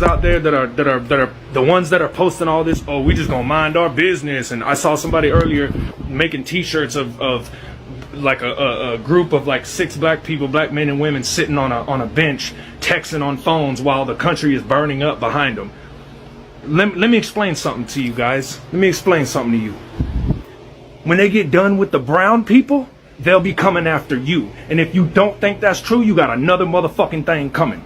out there that are the ones that are posting all this, oh, we just gonna mind our business. And I saw somebody earlier making t-shirts of like a group of like 6 black people, black men and women, sitting on a bench texting on phones while the country is burning up behind them. Let me explain something to you guys. Let me explain something to you. When they get done with the brown people, they'll be coming after you. And if you don't think that's true, you got another motherfucking thing coming.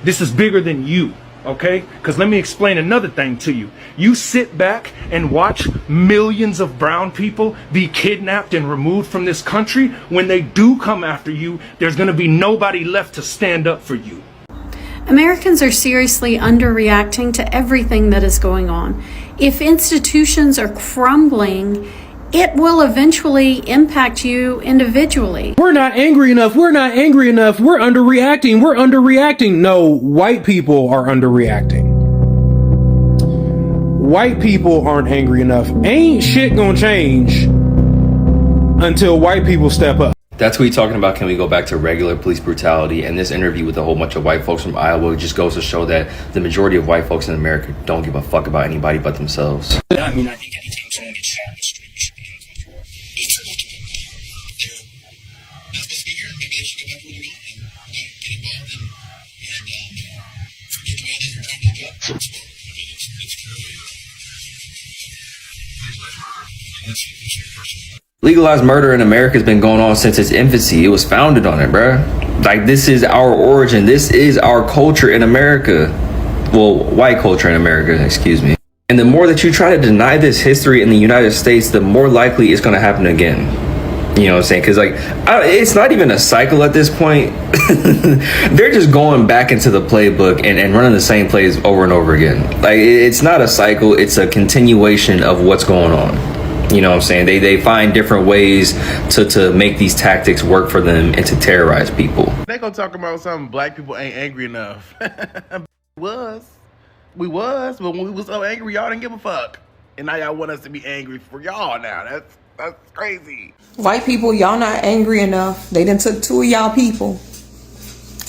This is bigger than you, okay? Because let me explain another thing to you. You sit back and watch millions of brown people be kidnapped and removed from this country. When they do come after you, there's going to be nobody left to stand up for you. Americans are seriously underreacting to everything that is going on. If institutions are crumbling, it will eventually impact you individually. We're not angry enough. We're not angry enough. We're underreacting. We're underreacting. No, white people are underreacting. White people aren't angry enough. Ain't shit gonna change until white people step up. That's what he's talking about. Can we go back to regular police brutality? And this interview with a whole bunch of white folks from Iowa just goes to show that the majority of white folks in America don't give a fuck about anybody but themselves. I mean, I think anytime someone gets shot in the street, we should be uncomfortable. It's a lucky one. They're not supposed to be here. Maybe they should go back where they're going and get involved and forget the way that you're trying to do it. It's clearly Legalized murder in America has been going on since its infancy. It was founded on it, bruh. Like, this is our origin. This is our culture in America. Well, white culture in America, excuse me. And the more that you try to deny this history in the United States, the more likely it's going to happen again. You know what I'm saying? Because, like, it's not even a cycle at this point. They're just going back into the playbook and running the same plays over and over again. Like, it's not a cycle. It's a continuation of what's going on. You know what I'm saying? They find different ways to make these tactics work for them and to terrorize people. They gonna talk about something black people ain't angry enough. We was, but when we was so angry, y'all didn't give a fuck. And now y'all want us to be angry for y'all now. That's crazy. White people, y'all not angry enough. They done took 2 of y'all people.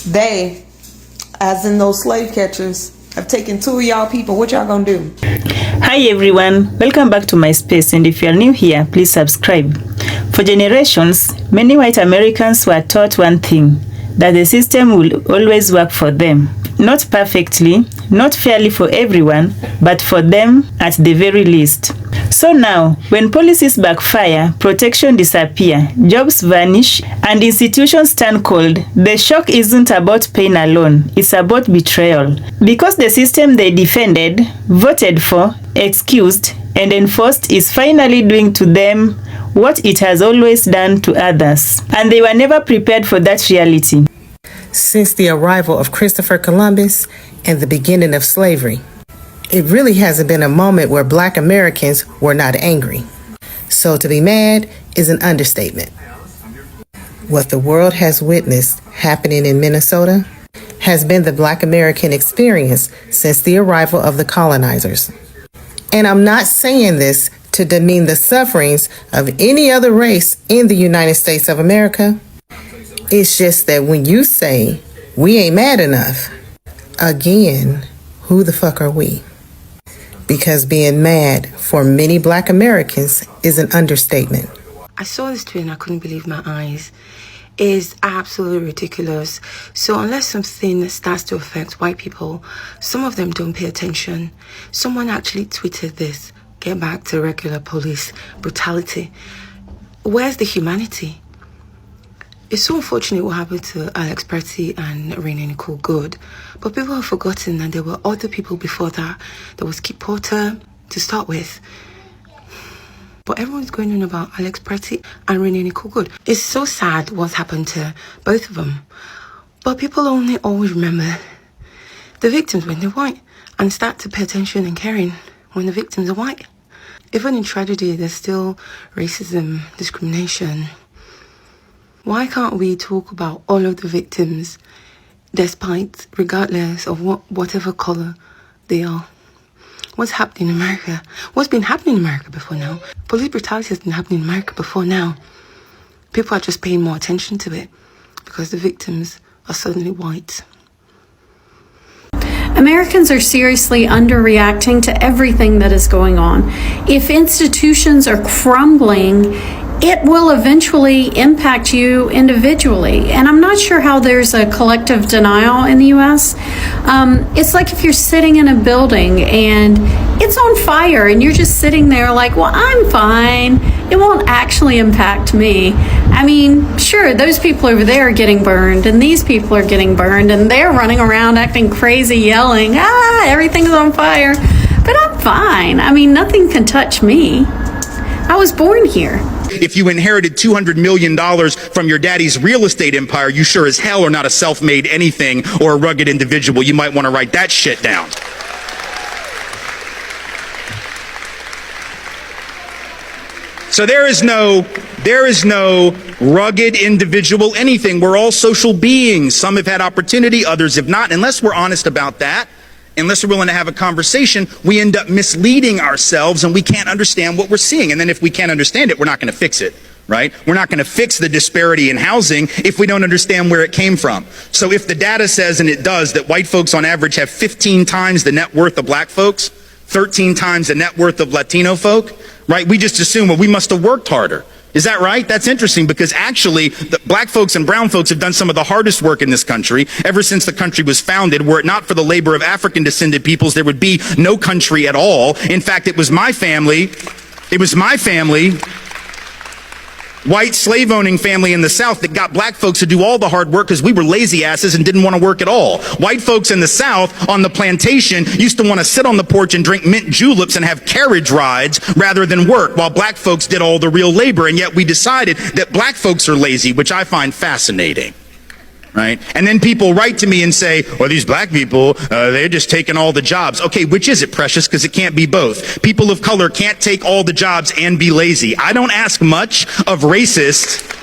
They, as in those slave catchers, have taken 2 of y'all people. What y'all gonna do? Hi everyone, welcome back to my space, and if you are new here, please subscribe. For generations, many white Americans were taught one thing, that the system will always work for them. Not perfectly, not fairly for everyone, but for them at the very least. So now, when policies backfire, protection disappear, jobs vanish, and institutions turn cold, the shock isn't about pain alone, it's about betrayal. Because the system they defended, voted for, excused, and enforced is finally doing to them what it has always done to others. And they were never prepared for that reality. Since the arrival of Christopher Columbus and the beginning of slavery, it really hasn't been a moment where Black Americans were not angry. So to be mad is an understatement. What the world has witnessed happening in Minnesota has been the Black American experience since the arrival of the colonizers. And I'm not saying this to demean the sufferings of any other race in the United States of America. It's just that when you say we ain't mad enough, again, who the fuck are we? Because being mad for many Black Americans is an understatement. I saw this tweet and I couldn't believe my eyes. It's absolutely ridiculous. So unless something starts to affect white people, some of them don't pay attention. Someone actually tweeted this: get back to regular police brutality. Where's the humanity? It's so unfortunate what happened to Alex Perty and Raina Nicole Good, but people have forgotten that there were other people before that. There was Kip Porter to start with. But everyone's going on about Alex Perty and Raina Nicole Good. It's so sad what's happened to both of them. But people only always remember the victims when they're white and start to pay attention and caring when the victims are white. Even in tragedy, there's still racism, discrimination. Why can't we talk about all of the victims, regardless of whatever color they are? What's happening in America? What's been happening in America before now? Police brutality has been happening in America before now. People are just paying more attention to it because the victims are suddenly white. Americans are seriously underreacting to everything that is going on. If institutions are crumbling, it will eventually impact you individually. And I'm not sure how there's a collective denial in the US. It's like if you're sitting in a building and it's on fire and you're just sitting there like, well, I'm fine. It won't actually impact me. I mean, sure, those people over there are getting burned and these people are getting burned and they're running around acting crazy, yelling, everything's on fire. But I'm fine. I mean, nothing can touch me. I was born here. If you inherited $200 million from your daddy's real estate empire, you sure as hell are not a self-made anything or a rugged individual. You might want to write that shit down. So there is no rugged individual anything. We're all social beings. Some have had opportunity, others have not. Unless we're honest about that, unless we're willing to have a conversation, we end up misleading ourselves and we can't understand what we're seeing. And then if we can't understand it, we're not going to fix it, right? We're not going to fix the disparity in housing if we don't understand where it came from. So if the data says, and it does, that white folks on average have 15 times the net worth of black folks, 13 times the net worth of Latino folk, right? We just assume, well, we must have worked harder. Is that right? That's interesting because actually the black folks and brown folks have done some of the hardest work in this country ever since the country was founded. Were it not for the labor of African descended peoples, there would be no country at all. In fact, it was my family, white slave owning family in the South that got black folks to do all the hard work because we were lazy asses and didn't want to work at all. White folks in the South on the plantation used to want to sit on the porch and drink mint juleps and have carriage rides rather than work, while black folks did all the real labor. And yet we decided that black folks are lazy, which I find fascinating. Right? And then people write to me and say, well, these black people, they're just taking all the jobs. Okay, which is it, precious? Because it can't be both. People of color can't take all the jobs and be lazy. I don't ask much of racists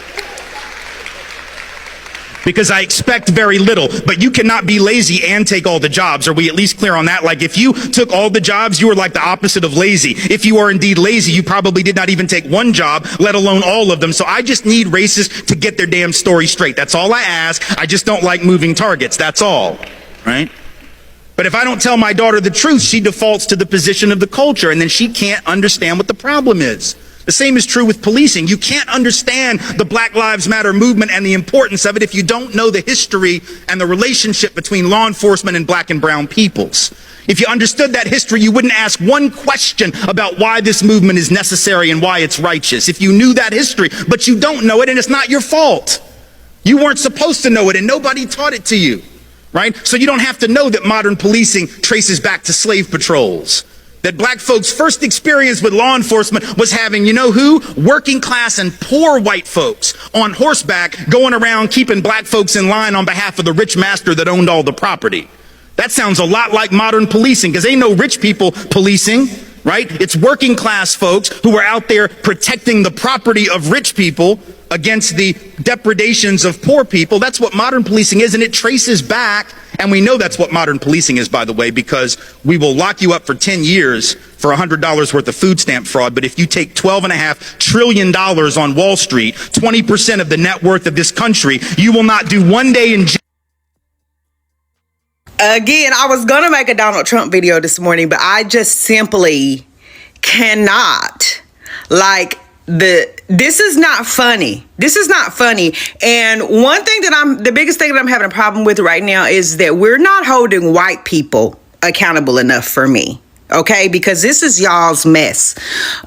because I expect very little. But you cannot be lazy and take all the jobs. Are we at least clear on that? Like if you took all the jobs, you were like the opposite of lazy. If you are indeed lazy, you probably did not even take one job, let alone all of them. So I just need racists to get their damn story straight. That's all I ask. I just don't like moving targets. That's all. Right? But if I don't tell my daughter the truth, she defaults to the position of the culture, and then she can't understand what the problem is. The same is true with policing. You can't understand the Black Lives Matter movement and the importance of it if you don't know the history and the relationship between law enforcement and black and brown peoples. If you understood that history, you wouldn't ask one question about why this movement is necessary and why it's righteous. If you knew that history, but you don't know it, and it's not your fault. You weren't supposed to know it, and nobody taught it to you, right? So you don't have to know that modern policing traces back to slave patrols. That black folks' first experience with law enforcement was having, you know who? Working class and poor white folks on horseback going around keeping black folks in line on behalf of the rich master that owned all the property. That sounds a lot like modern policing, because ain't no rich people policing, right? It's working class folks who are out there protecting the property of rich people against the depredations of poor people. That's what modern policing is, and it traces back. And we know that's what modern policing is, by the way, because we will lock you up for 10 years for $100 worth of food stamp fraud. But if you take $12.5 trillion on Wall Street, 20% of the net worth of this country, you will not do one day in jail. Again, I was going to make a Donald Trump video this morning, but I just simply cannot. Like, this is not funny. This is not funny. And the biggest thing that I'm having a problem with right now is that we're not holding white people accountable enough for me. Okay, because this is y'all's mess.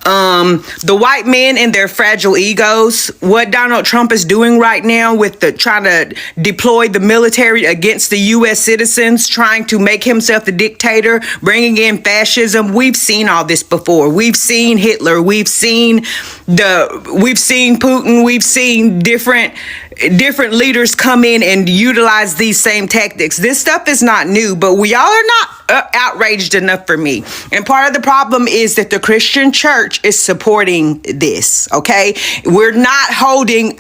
The white men and their fragile egos, what Donald Trump is doing right now with trying to deploy the military against the U.S. citizens, trying to make himself the dictator, bringing in fascism. We've seen all this before. We've seen Hitler. We've seen Putin. We've seen different leaders come in and utilize these same tactics. This stuff is not new, but we all are not outraged enough for me. And part of the problem is that the Christian church is supporting this, okay? We're not holding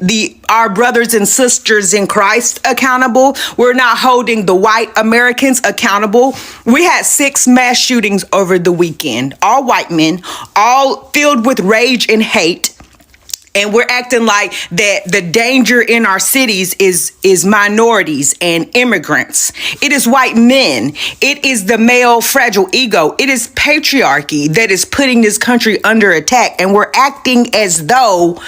our brothers and sisters in Christ accountable. We're not holding the white Americans accountable. We had 6 mass shootings over the weekend, all white men, all filled with rage and hate. And we're acting like that the danger in our cities is minorities and immigrants. It is white men. It is the male fragile ego. It is patriarchy that is putting this country under attack. And we're acting as though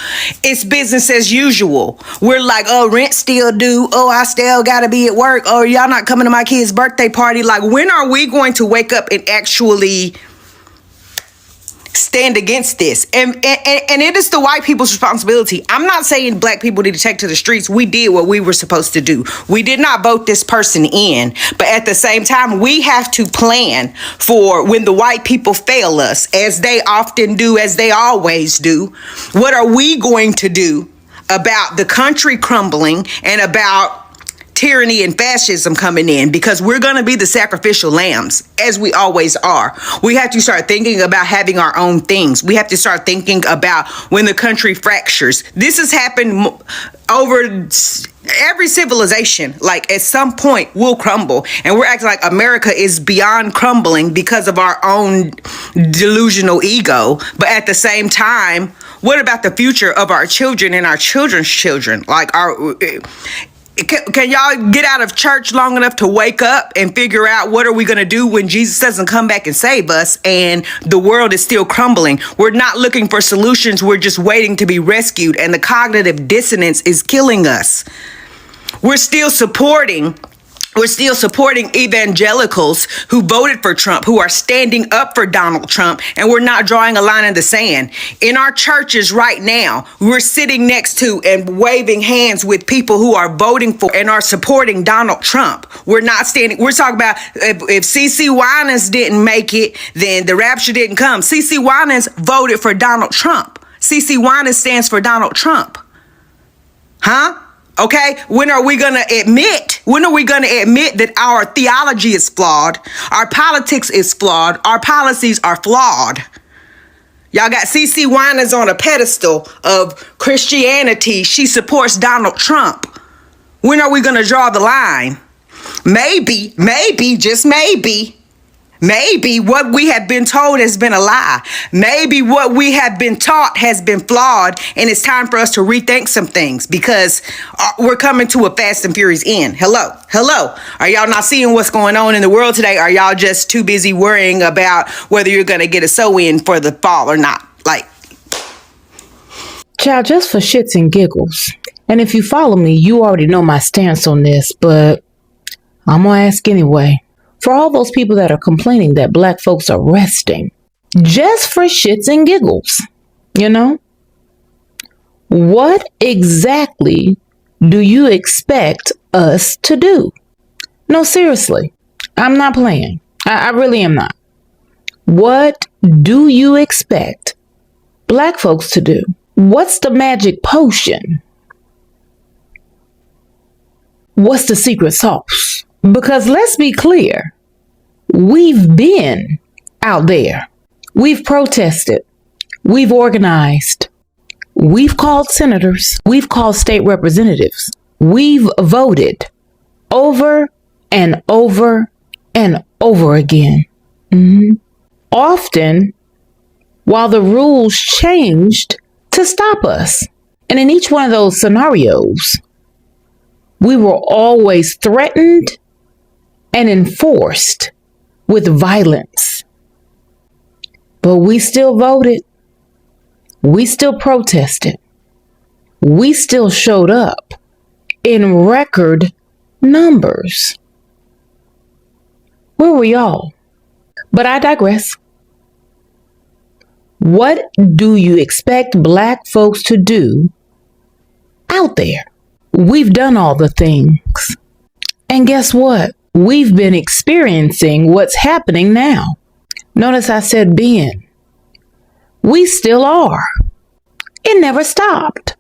it's business as usual. We're like, oh, rent still due. Oh, I still gotta be at work. Oh, y'all not coming to my kid's birthday party. Like, when are we going to wake up and actually stand against this? And it is the white people's responsibility. I'm not saying black people need to take to the streets. We did what we were supposed to do. We did not vote this person in, but at the same time, we have to plan for when the white people fail us, as they often do, as they always do. What are we going to do about the country crumbling and about tyranny and fascism coming in? Because we're going to be the sacrificial lambs, as we always are. We have to start thinking about having our own things. We have to start thinking about when the country fractures. This has happened over every civilization. Like, at some point we'll crumble, and we're acting like America is beyond crumbling because of our own delusional ego. But at the same time, what about the future of our children and our children's children? Like, can y'all get out of church long enough to wake up and figure out what are we going to do when Jesus doesn't come back and save us and the world is still crumbling? We're not looking for solutions. We're just waiting to be rescued. And the cognitive dissonance is killing us. We're still supporting evangelicals who voted for Trump, who are standing up for Donald Trump, and we're not drawing a line in the sand. In our churches right now, we're sitting next to and waving hands with people who are voting for and are supporting Donald Trump. We're not standing. We're talking about if CeCe Winans didn't make it, then the rapture didn't come. CeCe Winans voted for Donald Trump. CeCe Winans stands for Donald Trump. Huh? Okay, when are we going to admit that our theology is flawed, our politics is flawed, our policies are flawed? Y'all got CeCe Winans on a pedestal of Christianity. She supports Donald Trump. When are we going to draw the line? Maybe, just maybe what we have been told has been a lie. Maybe what we have been taught has been flawed, and it's time for us to rethink some things, because we're coming to a fast and furious end. Hello. Are y'all not seeing what's going on in the world today? Are y'all just too busy worrying about whether you're going to get a sew-in for the fall or not? Like, child, just for shits and giggles. And if you follow me, you already know my stance on this, but I'm going to ask anyway. For all those people that are complaining that black folks are resting, just for shits and giggles, what exactly do you expect us to do? No, seriously, I'm not playing. I really am not. What do you expect black folks to do? What's the magic potion? What's the secret sauce? Because let's be clear, we've been out there. We've protested. We've organized. We've called senators. We've called state representatives. We've voted over and over and over again. Often, while the rules changed to stop us. And in each one of those scenarios, we were always threatened and enforced with violence. But we still voted. We still protested. We still showed up in record numbers. Where were y'all? But I digress. What do you expect black folks to do out there? We've done all the things. And guess what? We've been experiencing what's happening now. Notice I said been. We still are. It never stopped.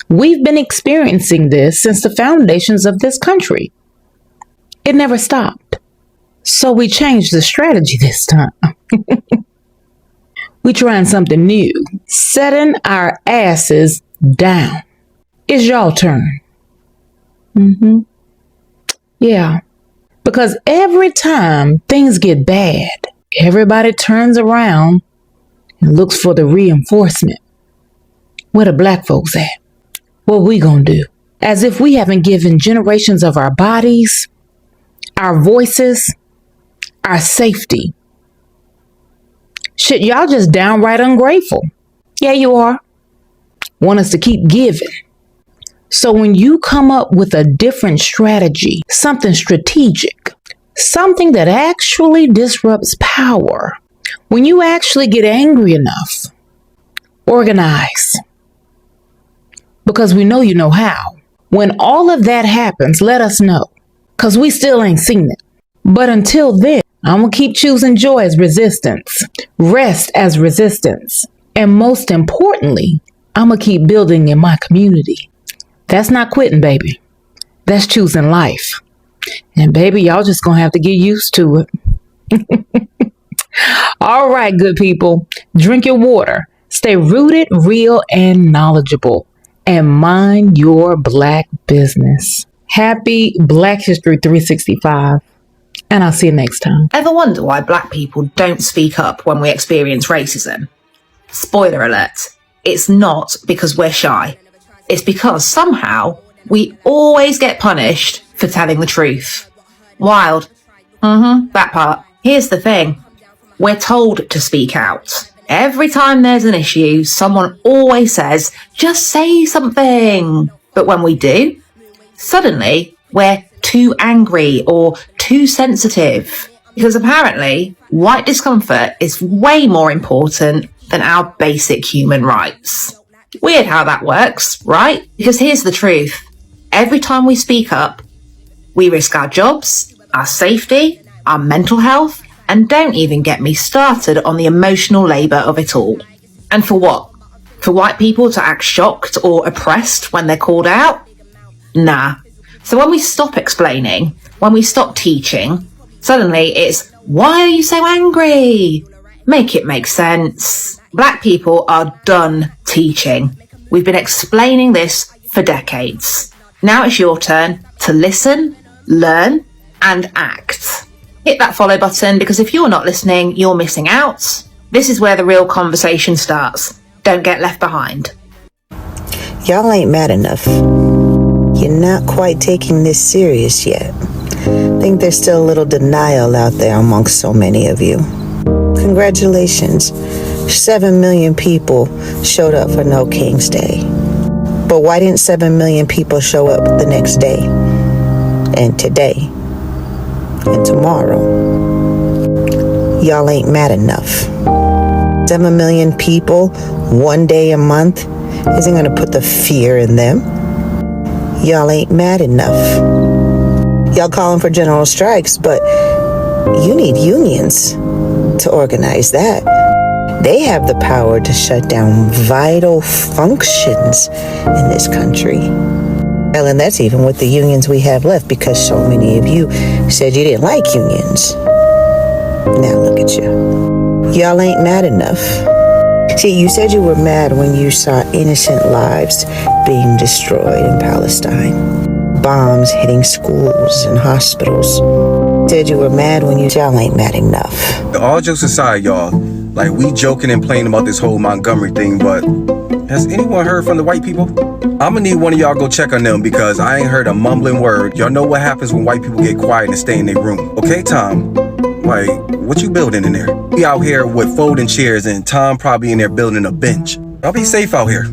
We've been experiencing this since the foundations of this country. It never stopped. So we changed the strategy this time. We trying something new. Setting our asses down. It's y'all turn. Yeah. Because every time things get bad, everybody turns around and looks for the reinforcement. Where the black folks at? What we gonna do? As if we haven't given generations of our bodies, our voices, our safety. Shit, y'all just downright ungrateful. Yeah, you are. Want us to keep giving. So when you come up with a different strategy, something strategic, something that actually disrupts power, when you actually get angry enough, organize. Because we know you know how. When all of that happens, let us know. Because we still ain't seen it. But until then, I'm going to keep choosing joy as resistance, rest as resistance, and most importantly, I'm going to keep building in my community. That's not quitting, baby. That's choosing life. And baby, y'all just going to have to get used to it. All right, good people. Drink your water. Stay rooted, real, and knowledgeable. And mind your black business. Happy Black History 365. And I'll see you next time. Ever wonder why black people don't speak up when we experience racism? Spoiler alert, it's not because we're shy. It's because somehow we always get punished for telling the truth. Wild. That part. Here's the thing. We're told to speak out. Every time there's an issue, someone always says, just say something. But when we do, suddenly we're too angry or too sensitive. Because apparently, white discomfort is way more important than our basic human rights. Weird how that works, right? Because here's the truth. Every time we speak up, we risk our jobs, our safety, our mental health, and don't even get me started on the emotional labour of it all. And for what? For white people to act shocked or oppressed when they're called out? Nah. So when we stop explaining, when we stop teaching, suddenly it's, why are you so angry? Make it make sense. Black people are done teaching. We've been explaining this for decades. Now it's your turn to listen, learn, and act. Hit that follow button, because if you're not listening, you're missing out. This is where the real conversation starts. Don't get left behind. Y'all ain't mad enough. You're not quite taking this serious yet. I think there's still a little denial out there amongst so many of you. Congratulations. 7 million people showed up for No King's Day. But why didn't 7 million people show up the next day? And today? And tomorrow? Y'all ain't mad enough. 7 million people, one day a month, isn't gonna put the fear in them. Y'all ain't mad enough. Y'all calling for general strikes, but you need unions to organize that. They have the power to shut down vital functions in this country. Well, and that's even with the unions we have left, because so many of you said you didn't like unions. Now look at you. Y'all ain't mad enough. See, you said you were mad when you saw innocent lives being destroyed in Palestine. Bombs hitting schools and hospitals. Said you were mad when y'all ain't mad enough. All jokes aside, y'all, like, we joking and playing about this whole Montgomery thing, but has anyone heard from the white people? I'm gonna need one of y'all go check on them, because I ain't heard a mumbling word. Y'all know what happens when white people get quiet and stay in their room. Okay, Tom? Like, what you building in there? We out here with folding chairs, and Tom probably in there building a bench. Y'all be safe out here.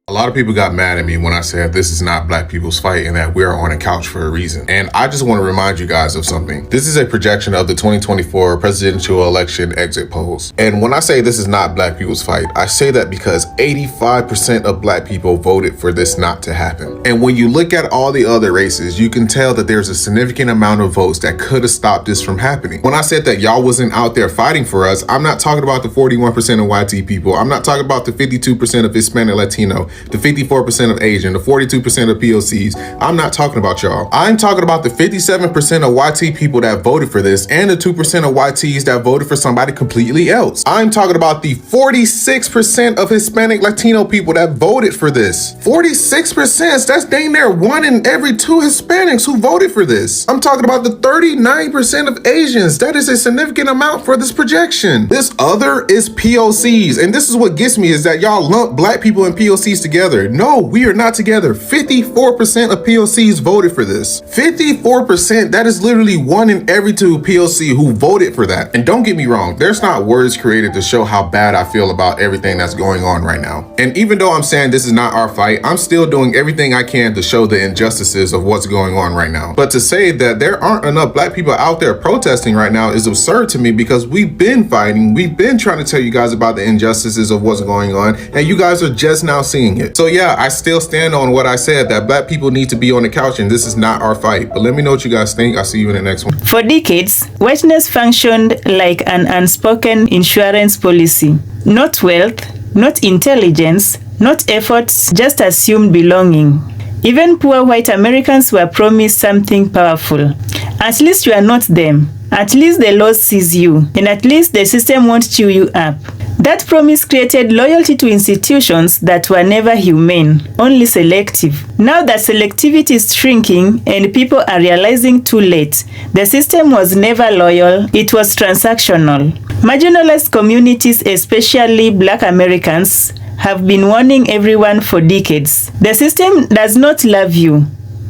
A lot of people got mad at me when I said this is not black people's fight and that we're on a couch for a reason. And I just want to remind you guys of something. This is a projection of the 2024 presidential election exit polls. And when I say this is not black people's fight, I say that because 85% of black people voted for this not to happen. And when you look at all the other races, you can tell that there's a significant amount of votes that could have stopped this from happening. When I said that y'all wasn't out there fighting for us, I'm not talking about the 41% of YT people. I'm not talking about the 52% of Hispanic Latino. the 54% of Asian, the 42% of POCs. I'm not talking about y'all. I'm talking about the 57% of YT people that voted for this and the 2% of YTs that voted for somebody completely else. I'm talking about the 46% of Hispanic Latino people that voted for this. 46%, that's dang near 1 in every 2 Hispanics who voted for this. I'm talking about the 39% of Asians. That is a significant amount for this projection. This other is POCs, and this is what gets me, is that y'all lump black people and POCs together. No, we are not together. 54% of POCs voted for this. 54%, that is literally 1 in every 2 POC who voted for that. And don't get me wrong, there's not words created to show how bad I feel about everything that's going on right now. And even though I'm saying this is not our fight, I'm still doing everything I can to show the injustices of what's going on right now. But to say that there aren't enough black people out there protesting right now is absurd to me, because we've been fighting, we've been trying to tell you guys about the injustices of what's going on, and you guys are just now seeing it. So yeah, I still stand on what I said, that black people need to be on the couch and this is not our fight. But let me know what you guys think. I'll see you in the next one. For decades, whiteness functioned like an unspoken insurance policy. Not wealth, not intelligence, not efforts, just assumed belonging. Even poor white Americans were promised something powerful. At least you are not them. At least the law sees you. And at least the system won't chew you up. That promise created loyalty to institutions that were never humane, only selective. Now that selectivity is shrinking and people are realizing too late, the system was never loyal, it was transactional. Marginalized communities, especially Black Americans, have been warning everyone for decades. The system does not love you.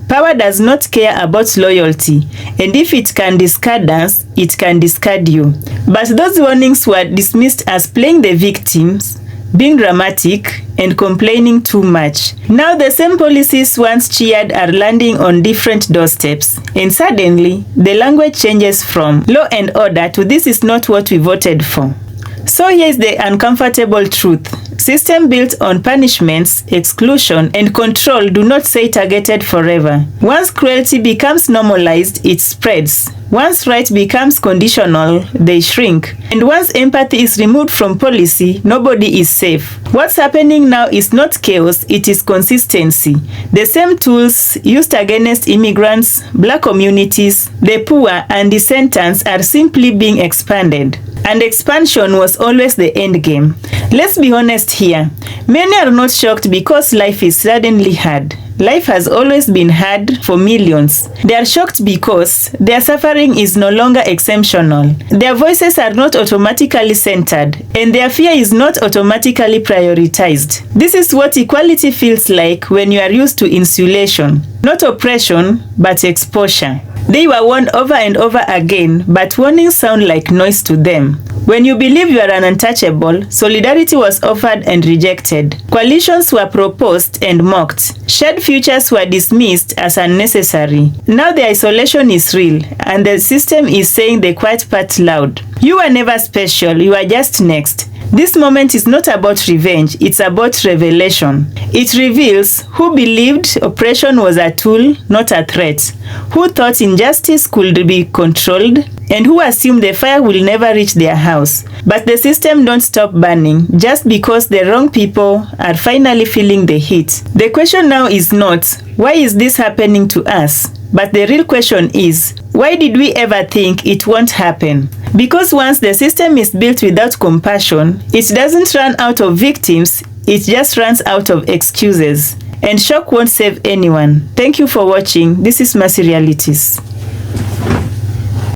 Power does not care about loyalty, and if it can discard us, it can discard you. But those warnings were dismissed as playing the victims, being dramatic, and complaining too much. Now the same policies once cheered are landing on different doorsteps, and suddenly the language changes from law and order to this is not what we voted for. So here's the uncomfortable truth. System built on punishments, exclusion, and control do not stay targeted forever. Once cruelty becomes normalized, it spreads. Once right becomes conditional, they shrink. And once empathy is removed from policy, nobody is safe. What's happening now is not chaos, it is consistency. The same tools used against immigrants, Black communities, the poor, and the sentenced are simply being expanded. And expansion was always the end game. Let's be honest here. Many are not shocked because life is suddenly hard. Life has always been hard for millions. They are shocked because their suffering is no longer exceptional. Their voices are not automatically centered, and their fear is not automatically prioritized. This is what equality feels like when you are used to insulation. Not oppression, but exposure. They were warned over and over again, but warnings sound like noise to them. When you believe you are an untouchable, solidarity was offered and rejected. Coalitions were proposed and mocked. Shared futures were dismissed as unnecessary. Now the isolation is real, and the system is saying the quiet part loud. You are never special, you are just next. This moment is not about revenge, it's about revelation. It reveals who believed oppression was a tool, not a threat, who thought injustice could be controlled, and who assumed the fire will never reach their house. But the system don't stop burning just because the wrong people are finally feeling the heat. The question now is not, why is this happening to us? But the real question is, why did we ever think it won't happen? Because once the system is built without compassion, it doesn't run out of victims, it just runs out of excuses. And shock won't save anyone. Thank you for watching. This is Mercy Realities.